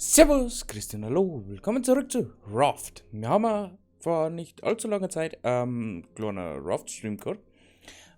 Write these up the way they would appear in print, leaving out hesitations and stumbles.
Servus, Christian, hallo, willkommen zurück zu Raft. Wir haben vor nicht allzu langer Zeit kleiner Raft-Stream gehabt.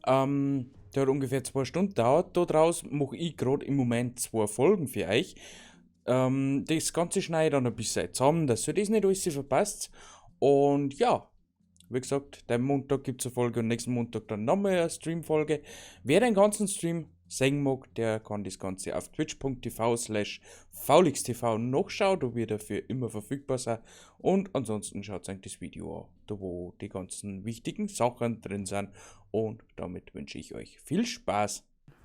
Der hat ungefähr 2 Stunden gedauert. Da draus mache ich gerade im Moment 2 Folgen für euch. Das Ganze schneide ich dann ein bisschen zusammen, dass ihr das nicht alles verpasst. Und ja, wie gesagt, den Montag gibt es eine Folge und nächsten Montag dann nochmal eine Stream-Folge. Wer den ganzen Stream sehen mag, der kann das Ganze auf twitch.tv/faulixtv nachschauen, da wird er für immer verfügbar sein. Und ansonsten schaut euch das Video an, da wo die ganzen wichtigen Sachen drin sind. Und damit wünsche ich euch viel Spaß.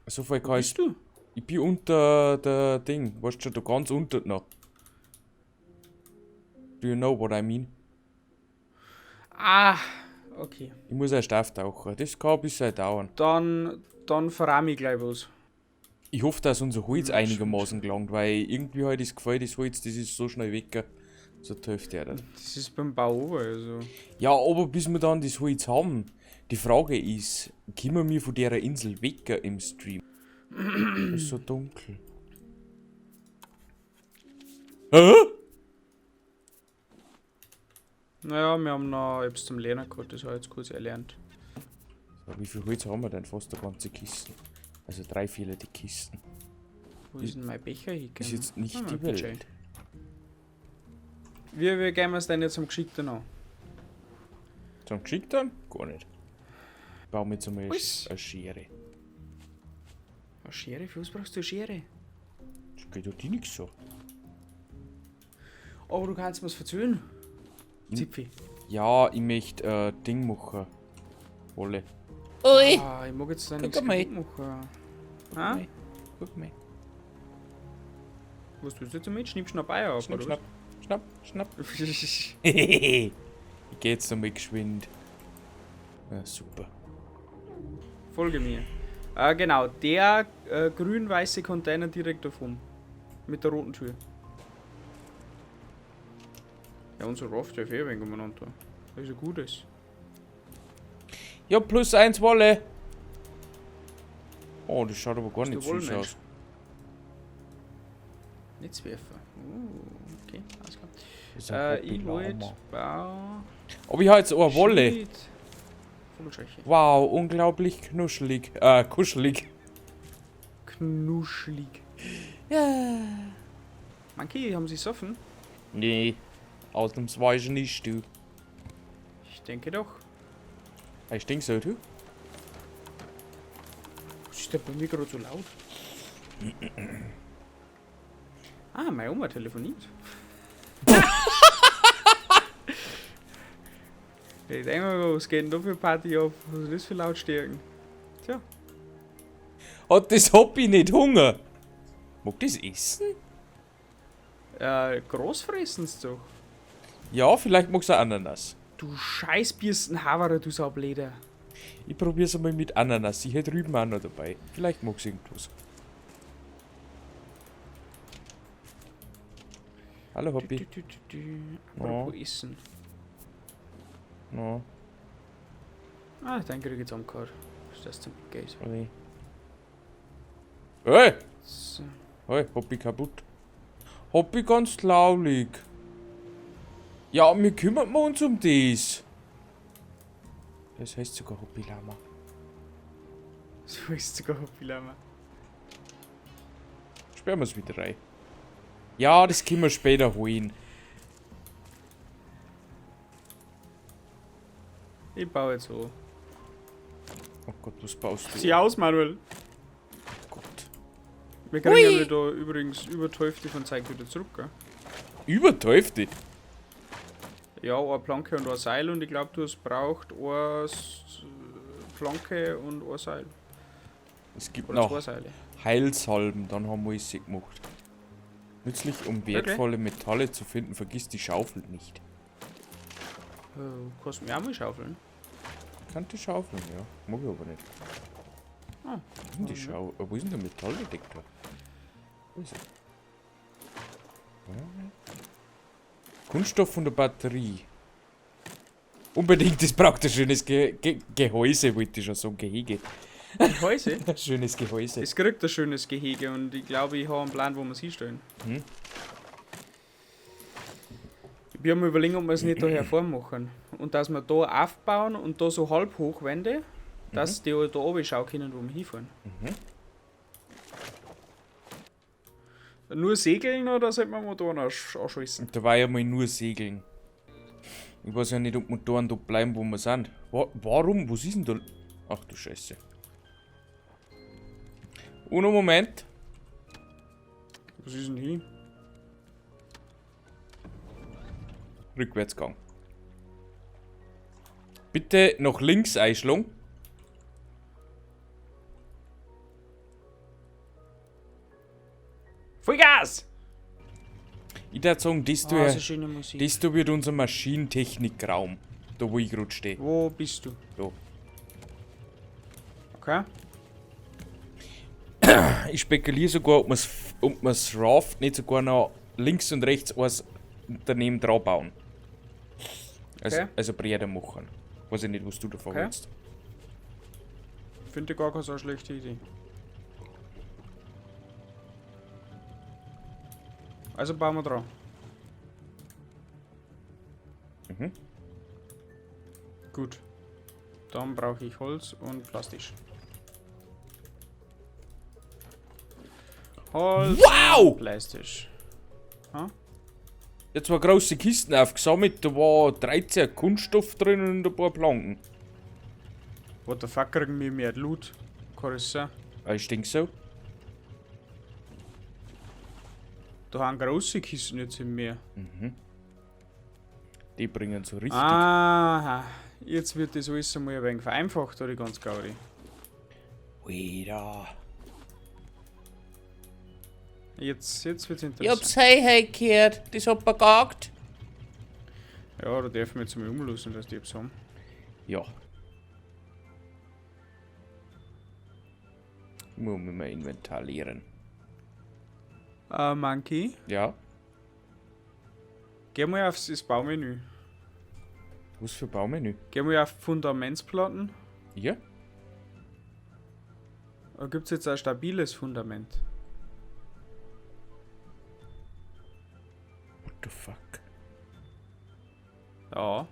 So viel kann ich. Du? Ich bin unter der Ding, weißt du schon, da ganz unten noch. Do you know what I mean? Ah, okay. Ich muss erst auftauchen, das kann ein bisschen dauern. Dann verrahm ich gleich was. Ich hoffe, dass unser Holz einigermaßen gelangt, weil irgendwie halt das Gefühl, das Holz, das ist so schnell weg. So die Hälfte, oder? Das ist beim Bau over, also. Ja, aber bis wir dann das Holz haben, die Frage ist, kommen wir von der Insel weg im Stream? Es ist so dunkel. Hä? Naja, wir haben noch etwas zum Lernen gehabt, das habe ich jetzt kurz erlernt. So, wie viel Holz haben wir denn? Fast eine ganze Kiste. Also 3, 4 die Kisten. Wo ist denn mein Becher hingegangen? Ist jetzt nicht mein die Becher. Welt. Wie gehen wir es denn jetzt am Geschickten an? Zum Geschick dann? Gar nicht. Ich baue mir zum Beispiel Was? eine Schere. Eine Schere? Für was brauchst du eine Schere? Das geht doch dir nichts so. Aber du kannst mir was verzögern. Zipfi. Ja, ich möchte Ding machen. Wolle. Ui! Ah, ich mag jetzt da Guck nichts mal. kaputt machen. Ah? Guck mal. Was tust du jetzt damit? Schnippst du noch Bayer auf, Schnapp, oder schnapp. Schnapp, schnapp. was? Ich geh jetzt nochmal geschwind. Ja, super. Folge mir. Genau, der grün-weiße Container direkt davon. Mit der roten Tür. Ja, unser Raft darf eh wenig umeinander. Das ist ein gutes. Ja, +1 Wolle. Oh, das schaut aber gar Bist nicht du süß Wollmensch? aus. Netzwerfer. Okay, alles klar. Das ist ein Ich Hoppilama. wollte Bau. Aber ich habe jetzt auch eine Wolle. Shit. Vogelscheuche. Wow, unglaublich knuschelig. Kuschelig. Knuschelig. Ja. Monkey, haben sie offen? Nee, ausnahmsweise nicht, du. Ich denke doch. Ich denke so, du. Was ist denn bei mir gerade so laut? Ah, meine Oma telefoniert. Ich denke mal, was geht denn da für Party auf? Was ist das für Lautstärken? Tja. Hat das Hobby nicht Hunger? Mag das essen? Großfressens doch. Ja, vielleicht magst du Ananas. Du Scheißbirstenhaverer, du Saubleder. Ich probier's einmal mit Ananas. Ich hätte Rüben auch noch dabei. Vielleicht magst du irgendwas. Hallo Hobby. Apropos Essen. No, Ah, den krieg ich jetzt umgehört. Was ist das zum Geld? okay. Hey! So. Hey, Hobby kaputt. Hobby ganz laulig. Ja, wir kümmern uns um das. Das heißt sogar Hobby Lama. So ist sogar Hoppilama. Sperren wir es wieder rein. Ja, das können wir später holen. Ich baue jetzt so. Oh Gott, was baust du? Sieh aus, Manuel. Oh Gott. Wir kriegen Hui. ja wieder übrigens über die Hälfte von Zeug wieder zurück, gell? Übertäufte. Ja, eine Planke und ein Seil und ich glaube, du hast braucht eine Planke und ein Seil. Es gibt Oder 2 noch Seile. Heilsalben, dann haben wir es gemacht. Nützlich, um wertvolle Metalle zu finden, vergiss die Schaufel nicht. Kannst du mir auch mal schaufeln? Ich kann die schaufeln, ja. Mag ich aber nicht. Ah, Wo ist denn die wo ist denn der Metalldetektor? Wo ist er? Kunststoff von der Batterie. Unbedingt, das braucht ein schönes Gehäuse, wollte ich schon sagen, Gehege. Gehäuse? Ein schönes Gehäuse. Es kriegt ein schönes Gehege und ich glaube, ich habe einen Plan, wo wir es hinstellen. Wir haben überlegt, ob wir es nicht da hervor machen. Und dass wir da aufbauen und da so halb hochwände, dass die da oben schauen können, wo wir hinfahren. Nur segeln oder sollten wir Motoren anschießen? Da war ja mal nur Segeln. Ich weiß ja nicht, ob Motoren da bleiben, wo wir sind. Warum? Was ist denn da? Ach du Scheiße. Uno Moment. Was ist denn hier? Rückwärtsgang. Bitte nach links einschlagen. Vollgas! Ich würde sagen, das Ah, so schöne Musik. wird unser Maschinentechnikraum. Da wo ich gerade stehe. Wo bist du? Da. Okay. Ich spekuliere sogar, ob wir's Raft nicht sogar noch links und rechts was daneben dran bauen. Okay. Also Breite machen. Weiß ich nicht, was du davon Okay. willst. Finde ich gar keine so schlechte Idee. Also bauen wir dran. Mhm. Gut. Dann brauche ich Holz und Plastisch. Holz Wow! und Plastisch. Jetzt war große Kisten aufgesammelt, da war 13 Kunststoff drin und ein paar Planken. What the fuck, kriegen wir mehr Loot? Kann das sein? Ich denke so. Da haben große Kisten jetzt im Meer. Die bringen so richtig. Aha. Jetzt wird das alles einmal ein wenig vereinfacht, oder die ganze Gaudi. Ui da. Jetzt wird's Ich interessant. hab's hey gehört, das hat man gehakt. Ja, da dürfen wir jetzt mal umlassen, dass die es haben. Ja. Muss man mal Inventar leeren. Monkey, Ja. geh mal aufs das Baumenü. Was für Baumenü? Geh mal auf Fundamentsplatten. Ja? Da gibt's jetzt ein stabiles Fundament. What the fuck? Ja,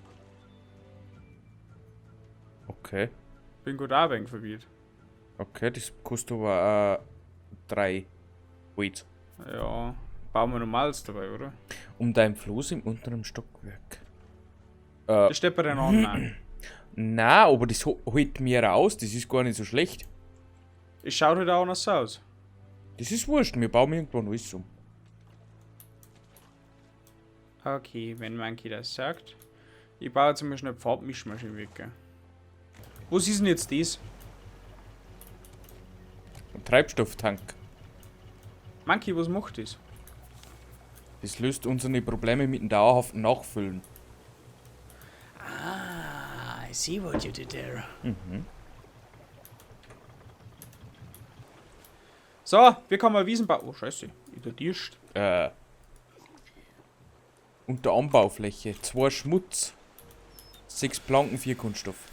Okay. bin gut auch ein wenig verwirrt. Okay, das kostet aber 3 Wait. Ja, bauen wir normales dabei, oder? Um dein Floß im unteren Stockwerk. Das steht bei den anderen. Na, aber das holt mir raus, das ist gar nicht so schlecht. Es schaut halt auch anders aus. Das ist wurscht, wir bauen irgendwann alles um. Okay, wenn Monkey das sagt. Ich baue jetzt mal schnell Pfadmischmaschine weg. Gell? Was ist denn jetzt das? Ein Treibstofftank. Monkey, was macht das? Das löst unsere Probleme mit dem dauerhaften Nachfüllen. Ah, I see what you did there. So, wie kann man Wiesen bauen? Oh, scheiße, ich der Dirst. Unter Anbaufläche 2 Schmutz, 6 Planken, 4 Kunststoff.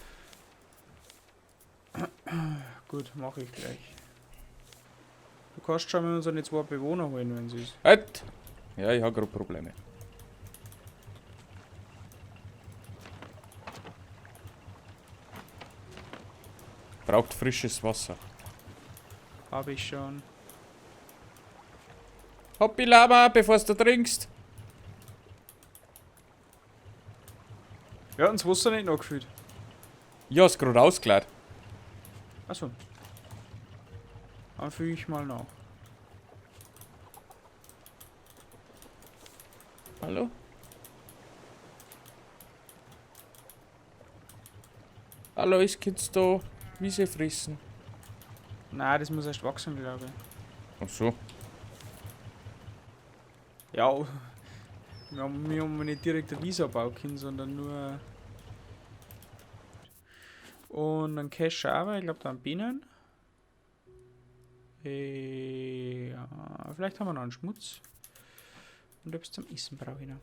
Gut, mache ich gleich. Du kannst schon mal unsere 2 Bewohner holen, wenn sie ist. Halt! Ja, ich habe gerade Probleme. Braucht frisches Wasser. Habe ich schon. Hoppi Lama, bevor du trinkst. Wir hatten das Wasser nicht nachgefüllt. Ja, ist gerade ausgeladen. Achso. Dann füge ich mal nach. Hallo? Hallo, ist Kids da Wiese frissen? Nein, das muss erst wachsen, glaube ich. Ach so. Ja, wir haben nicht direkt eine Wiese bauen können, sondern nur. Und ein Cache aber, ich glaube, dann Bienen. Ja, vielleicht haben wir noch einen Schmutz. Und etwas zum Essen brauche ich noch.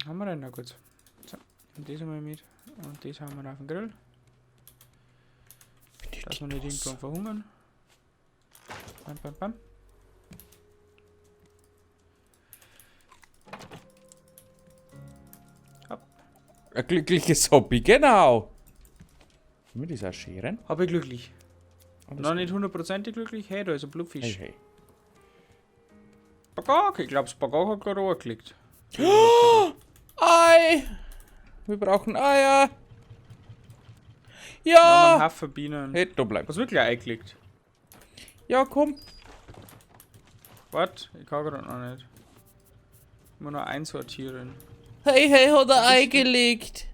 Haben wir denn noch gut? So, und das haben wir mit. Und das haben wir auf dem Grill. Dass wir nicht irgendwann verhungern. Bam, bam, bam. Ein glückliches Hobby, genau. Können wir das auch scheren? Habe ich glücklich. Alles Noch nicht hundertprozentig glücklich. Hey, da ist ein Hey, Blutfisch. hey. Bagak, ich glaube, das Bagak hat gerade angeklickt. Ei! Wir brauchen Eier. Wir haben einen Ja! Haufen Bienen. Hey, da bleibt. Was wirklich eingeklickt? Ja, komm. Warte, ich kann gerade noch nicht. Ich muss noch einsortieren. Hey, hey, hat er Ei gelegt.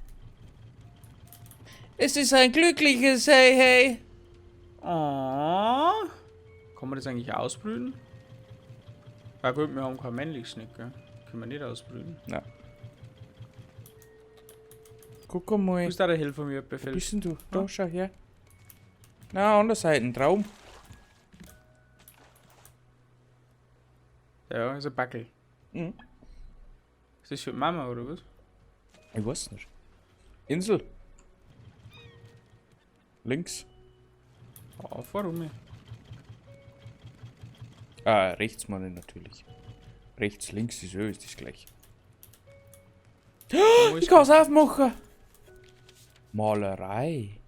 Es ist ein glückliches Hey, hey. Oh. Kann man das eigentlich ausbrüten? Ja gut, wir haben kein männliches nicht, gell? Können wir nicht ausbrüten. Na. Guck mal. Du bist da der Helfer mir Wo befällt. bist denn du? Da, schau her. Na, an der Seite, ein Traum. Ja, ist ein Backel. Mhm. Ist das für die Mama oder was? Ich weiß nicht. Insel. Links. Ah, warum? Ah, rechts meine ich natürlich. Rechts, links ist ist das gleich. Ich kann es aufmachen. Malerei.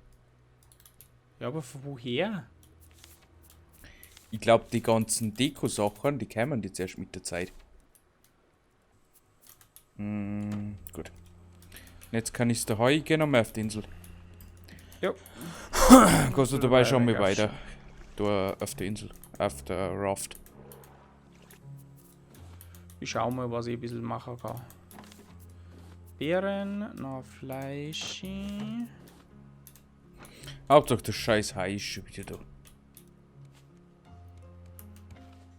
Ja, aber von woher? Ich glaube, die ganzen Deko-Sachen, die kämen jetzt erst mit der Zeit. Gut. Jetzt kann ich es daheim gehen und auf die Insel. Ja. Kannst du dabei schon mal weiter. Da auf der Insel. Auf der Raft. Ich schau mal, was ich ein bisschen machen kann. Beeren, noch Fleisch. Hauptsache der scheiß Hai ist schon wieder da.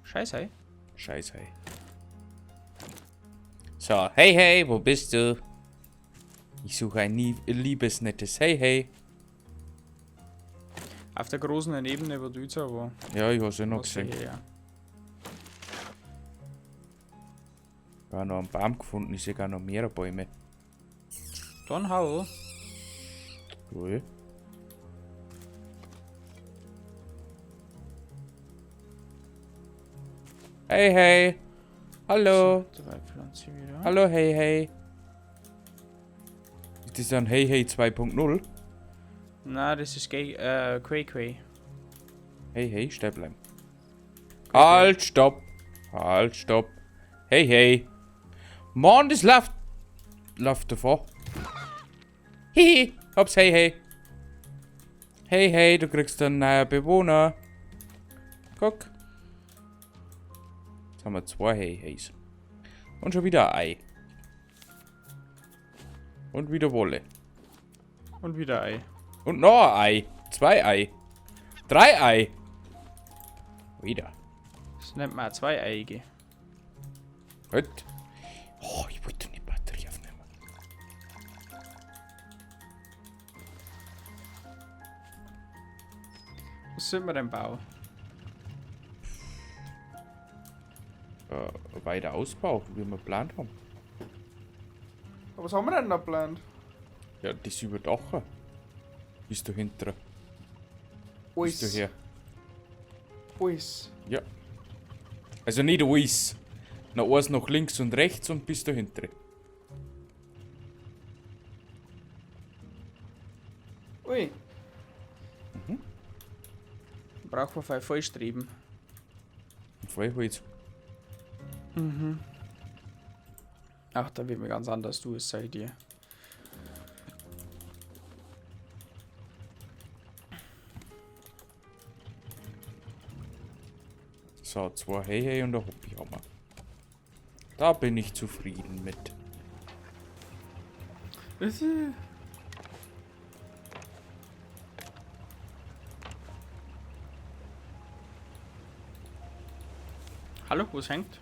Scheiße. Scheiß Hai. So, hey hey, wo bist du? Ich suche ein liebes, nettes Hey hey. Auf der großen Ebene, wo du jetzt war. Ja, ich hab's ja noch Was gesehen. sehe ich, ja. Ich habe noch einen Baum gefunden, ich sehe gar noch mehrere Bäume. Dann hau. Cool. Hey hey. Hallo. Drei Pflanzen wieder. Hallo hey hey. Ist das dann Hey hey 2.0? Na, das ist Quay. Hey hey, stehen bleiben. Halt, stopp. Halt, stopp. Hey hey. Mann, das läuft davor. Hihi, hab's hey hey. Hey hey, du kriegst einen neuen Bewohner. Guck. Jetzt haben wir 2 Hey Heys. Und schon wieder ein Ei. Und wieder Wolle. Und wieder Ei. Und noch ein Ei. 2 Ei. 3 Ei. Wieder. Das nennt man 2 Eige. Gut. Oh, ich wollte die Batterie aufnehmen. Was sind wir denn bauen? Weiter Ausbau, wie wir geplant haben. Aber was haben wir denn da geplant? Ja, das überdachen. Bist du hinter? Bist du hier? Alles. Ja. Also nicht alles. Na, eins nach links und rechts und bist du hinter. Ui. Brauchen wir für Vollstreben. Vollholz. Ach, da wird mir ganz anders, du es sei dir. So, 2 Hey Hey und ein Hobbyhammer. Da bin ich zufrieden mit. Hallo, wo es hängt?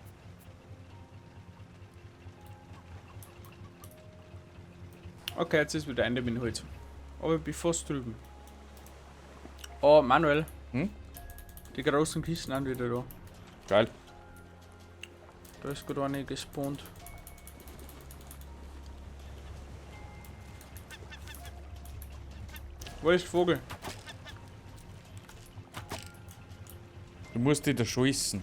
Okay, jetzt ist wieder Ende mit dem Holz. Aber ich bin fast drüben. Oh, Manuel. Hm? Die großen Kisten sind wieder da. Geil. Da ist gerade eine gespawnt. Wo ist der Vogel? Du musst dich da schießen.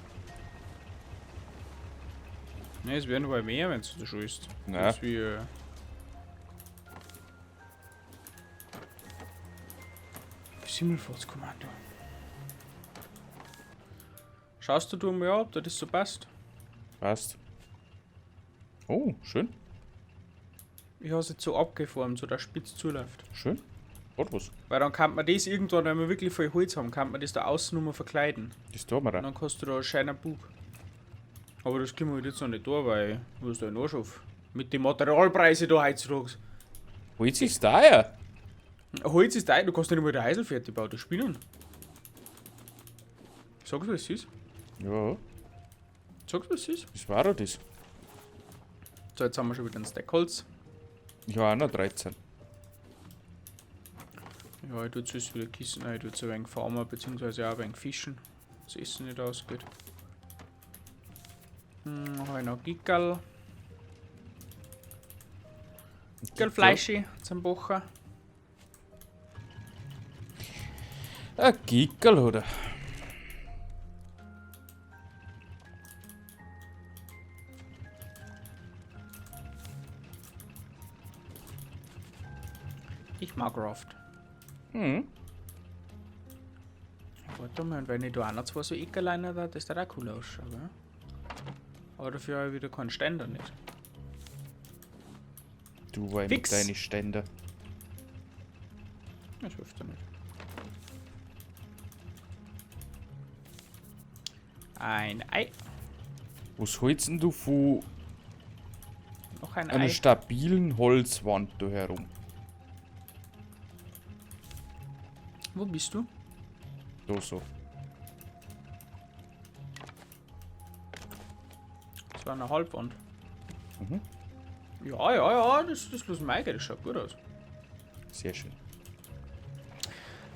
Ne, es werden wohl mehr, wenn du da schießt. Ja. Das ist wie. Himmelfahrtskommando. Schaust du mal, ob dir das so passt? Passt. Oh, schön. Ich habe es jetzt so abgeformt, so dass spitz zuläuft. Schön. Hat was. Weil dann kann man das irgendwann, wenn wir wirklich viel Holz haben, kann man das da außen nur verkleiden. Das tun wir Und da. dann kannst du da einen scheinen Bug. Aber das können wir halt jetzt noch nicht tun, weil du hast da einen Anschaf. Mit den Materialpreisen da heutzutage. Holz ist da ja. Holz ist teuer, du kannst nicht mal den Heisel fertig bauen, das Spinnen. Sag's, was es ist. Ja, Sag's, was es ist. das war doch das. So, jetzt haben wir schon wieder ein Stack Holz. Ich habe auch noch 13. Ja, ich tue jetzt wieder Kissen rein, ich tue jetzt ein wenig farmen, beziehungsweise auch ein wenig fischen. Das Essen nicht ausgeht. Habe ich noch Gickerl. Gickerlfleischi zum Bochen. Ein Gickel, oder? Ich mag Raft. Hm. Warte mal, und wenn ich da auch noch zwei so Eckerlein da, das da auch cool ausschaut, gell? Aber dafür habe ich wieder keinen Ständer nicht. Du war mit Fix. deinen Ständer. Das hilft ja nicht. Ein Ei. Was hältst denn du von Noch ein einer Ei. stabilen Holzwand da herum? Wo bist du? Da so. Das war eine Halbwand. Mhm. Ja, das lassen wir eingehen, das schaut gut aus. Sehr schön.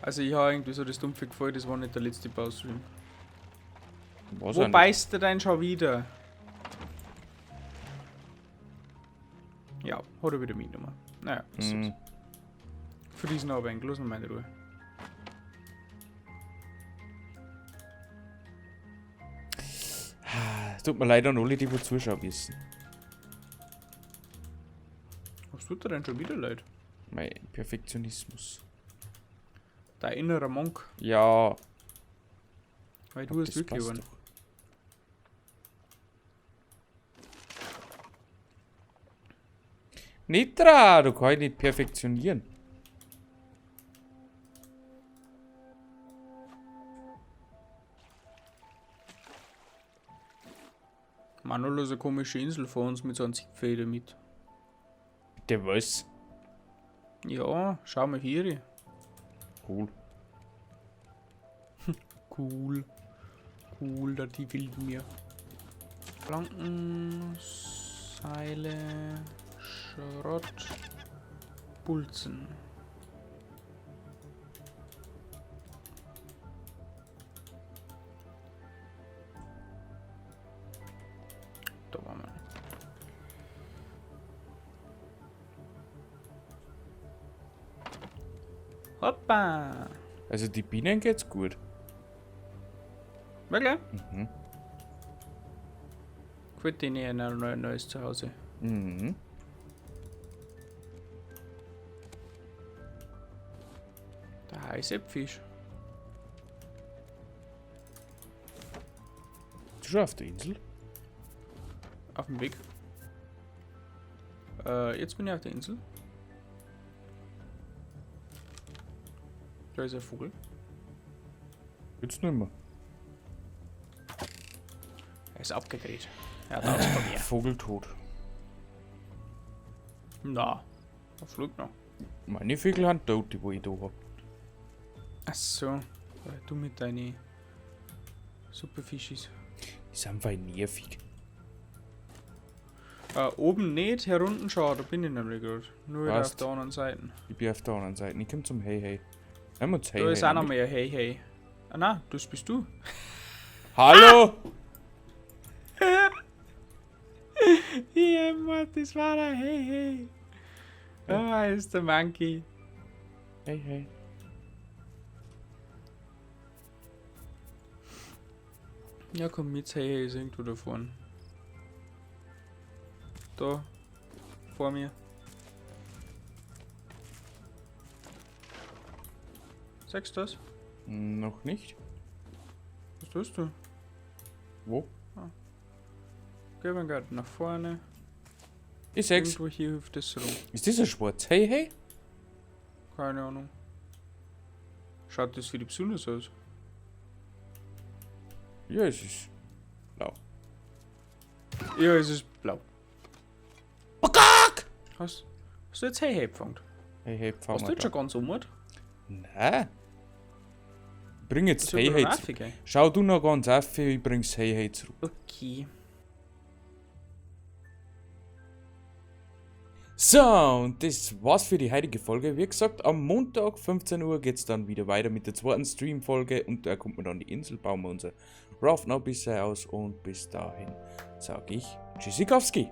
Also ich habe irgendwie so das dumpfe Gefühl, das war nicht der letzte Baustream. Was Wo auch beißt du denn schon wieder? Ja, hat er wieder mitgenommen. Naja, das nicht. ist für diesen Abend, lassen wir meine Ruhe. Es tut mir leid an alle, die zuschauen wissen. Was tut er denn schon wieder leid? Mein Perfektionismus. Der innere Monk, Ja, weil du hast das wirklich passt einen. doch. Nitra, du kannst nicht perfektionieren. Manolo ist eine komische Insel vor uns mit so einem Zickfeder mit. Der was? Ja, schau mal hier. Cool. Cool, da die will mir. Planken, Seile, Schrott, Pulzen. Da waren wir. Hoppa! Also die Bienen geht's gut. Wirklich? Mhm. Gefällt denen ein neues Zuhause. Mhm. Der heiße Fisch. Bist du schon auf der Insel? Auf dem Weg. Jetzt bin ich auf der Insel. Da ist ein Vogel. Jetzt nicht mehr. Er ist abgedreht. Er hat Angst vor mir. Vogeltot. Na, er fliegt noch. Meine Vögel haben tot, die wo ich da hab. Achso, weil du mit deinen Superfischis. Die sind einfach nervig. Oben nicht, herunten schau, da bin ich nämlich gerade. Nur wieder Passt. auf der anderen Seite. Ich bin auf der anderen Seite. Ich komm zum Hey Hey. Haben wir uns Hey Da ist Hey auch noch mit? mehr Hey Hey. Ah nein, das bist du. Hallo! Ja, Mann, das war der Hey Hey. Ah, ist der Monkey. Hey Hey. Ja, komm mit, Hey Hey ist irgendwo da vorne. Da. Vor mir. Sagst du das? Noch nicht. Was tust du? Wo? Geh mal gerade nach vorne. Ich sechs. Irgendwo hier hüpft es rum. Ist das ein Schwarz? Hey, hey? Keine Ahnung. Schaut das für die besonders aus? Ja, es ist blau. Ja, es ist blau. Pokak! Hast du jetzt Hey gefangen? Hey, hey, pfau Hast du mal jetzt schon ganz umgehört? Nein. Bring jetzt Das Hey, hey ist zurück. ja Schau du noch ganz auf, ich bring's Hey, hey zurück. Okay. So, und das war's für die heutige Folge. Wie gesagt, am Montag 15 Uhr geht's dann wieder weiter mit der zweiten Stream-Folge und da kommt man dann die Insel, bauen wir unser Raft noch ein bisschen aus und bis dahin sage ich Tschüssikowski.